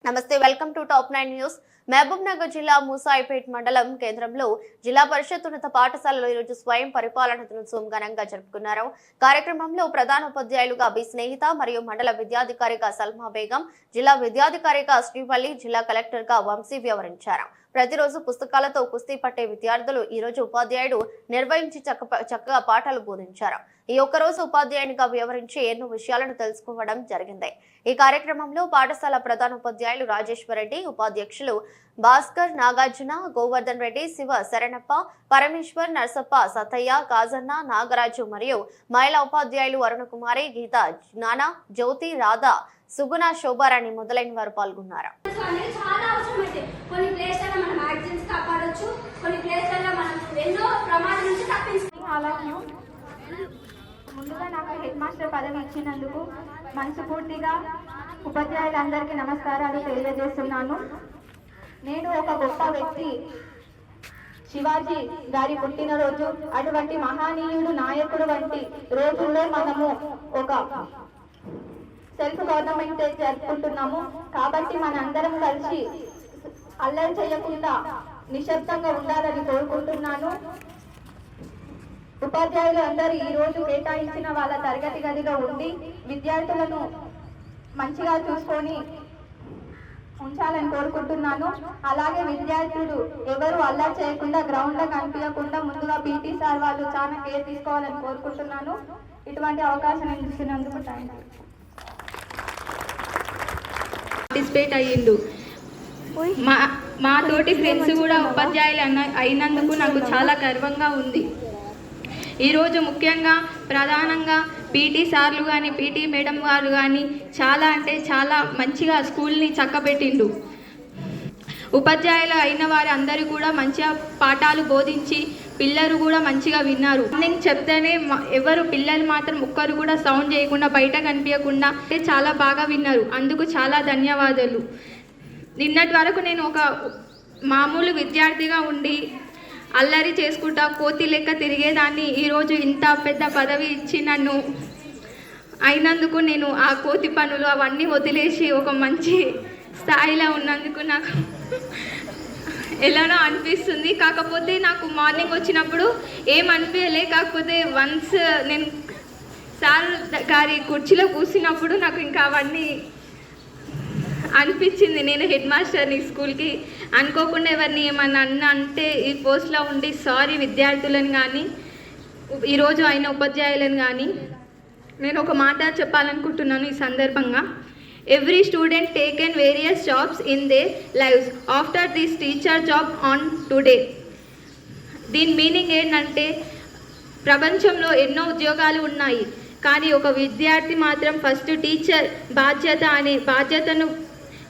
నమస్తే, welcome to top 9 news. Mahabubnagar జిల్లా మూసాయిపేట్ మండలం కేంద్రంలో జిల్లా పరిషత్ ఉన్నత పాఠశాలలో ఈరోజు స్వయం పరిపాలన దినోత్సవం ఘనంగా జరుపుకున్నారు. కార్యక్రమంలో ప్రధాన ఉపాధ్యాయులుగా బి స్నేహిత మరియు మండల విద్యాధికారిగా సల్మా బేగం, జిల్లా విద్యాధికారిగా శ్రీవల్లి, జిల్లా కలెక్టర్ గా వంశీ వ్యవహరించారు. ప్రతిరోజు పుస్తకాలతో కుస్తీ పట్టే విద్యార్థులు ఈ రోజు ఉపాధ్యాయుడు నిర్వహించి చక్కగా పాఠాలు బోధించారు. ఈ ఒక్కరోజు ఉపాధ్యాయునిగా వ్యవహరించి ఎన్నో విషయాలను తెలుసుకోవడం జరిగింది. ఈ కార్యక్రమంలో పాఠశాల ప్రధాన ఉపాధ్యాయులు రాజేశ్వరరెడ్డి, ఉపాధ్యక్షులు భాస్కర్, నాగార్జున, గోవర్ధన్ రెడ్డి, శివ, శరణప్ప, పరమేశ్వర్, నర్సప్ప, సతయ్య, కాజన్న, నాగరాజు మరియు మహిళా ఉపాధ్యాయులు అరుణకుమారి, గీత, జ్ఞాన, జ్యోతి, రాధా, సుగుణ, శోభారాణి మొదలైన వారు పాల్గొన్నారు. ముందుగా నాకు హెడ్ మాస్టర్ పదవి ఇచ్చినందుకు మనస్ఫూర్తిగా ఉపాధ్యాయులందరికీ నమస్కారాలు తెలియజేస్తున్నాను. నేను ఒక గొప్ప వ్యక్తి, శివాజీ గారి పుట్టినరోజు, అటువంటి మహనీయుడు నాయకుడు వంటి రోజుల్లో మనము ఒక సెల్ఫ్ గవర్నమెంట్ జరుపుకుంటున్నాము. కాబట్టి మనందరం కలిసి అల్లరి చేయకుండా నిశ్శబ్దంగా ఉండాలని కోరుకుంటున్నాను. ఉపాధ్యాయులు అందరూ ఈ రోజు కేటాయించిన వాళ్ళ తరగతి గదిలో ఉండి విద్యార్థులను మంచిగా చూసుకొని ఉంచాలని కోరుకుంటున్నాను. అలాగే విద్యార్థులు ఎవరు అల్లరి చేయకుండా, గ్రౌండ్ లో కనిపించకుండా ముందుగా పీటీ సార్ వాళ్ళు చాలా కేర్ తీసుకోవాలని కోరుకుంటున్నాను. ఇటువంటి అవకాశం ఇచ్చినందుకు పార్టిసిపేట్ అయ్యిండు. మా తోటి ఫ్రెండ్స్ కూడా ఉపాధ్యాయులు అయినందుకు నాకు చాలా గర్వంగా ఉంది. ఈరోజు ముఖ్యంగా ప్రధానంగా పీటీ సార్లు కానీ, పీటీ మేడం గారు కానీ చాలా అంటే చాలా మంచిగా స్కూల్ని చక్కబెట్టిండు. ఉపాధ్యాయులు అయిన వారు అందరూ కూడా మంచిగా పాఠాలు బోధించి పిల్లలు కూడా మంచిగా విన్నారు. మార్నింగ్ చెప్తేనే ఎవరు పిల్లలు మాత్రం ఒక్కరు కూడా సౌండ్ చేయకుండా, బయట కనిపించకుండా చాలా బాగా విన్నారు. అందుకు చాలా ధన్యవాదాలు. నిన్నటి వరకు నేను ఒక మామూలు విద్యార్థిగా ఉండి అల్లరి చేసుకుంటా కోతి లెక్క తిరిగేదాన్ని. ఈరోజు ఇంత పెద్ద పదవి ఇచ్చి నన్ను అయినందుకు నేను ఆ కోతి పనులు అవన్నీ వదిలేసి ఒక మంచి స్థాయిలో ఉన్నందుకు నాకు ఎలానో అనిపిస్తుంది. కాకపోతే నాకు మార్నింగ్ వచ్చినప్పుడు ఏమనిపించలే. కాకపోతే వన్స్ నేను సార్ గారి కుర్చీలో కూర్చున్నప్పుడు నాకు ఇంకా అవన్నీ అనిపించింది. నేను హెడ్ మాస్టర్ని స్కూల్కి అనుకోకుండా ఎవరిని ఏమన్నా అంటే ఈ పోస్ట్లో ఉండి సారీ విద్యార్థులను కానీ ఈరోజు అయిన ఉపాధ్యాయులను కానీ నేను ఒక మాట చెప్పాలనుకుంటున్నాను ఈ సందర్భంగా. Every student taken various jobs in there lifes after this teacher job on today. దీని మీనింగ్ ఏంటంటే ప్రపంచంలో ఎన్నో ఉద్యోగాలు ఉన్నాయి, కానీ ఒక విద్యార్థి మాత్రం ఫస్ట్ టీచర్ బాధ్యత అనే బాధ్యతను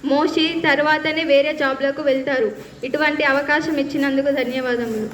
మోసి తర్వాతనే వేరే జాబ్లకు వెళ్తారు. ఇటువంటి అవకాశం ఇచ్చినందుకు ధన్యవాదములు.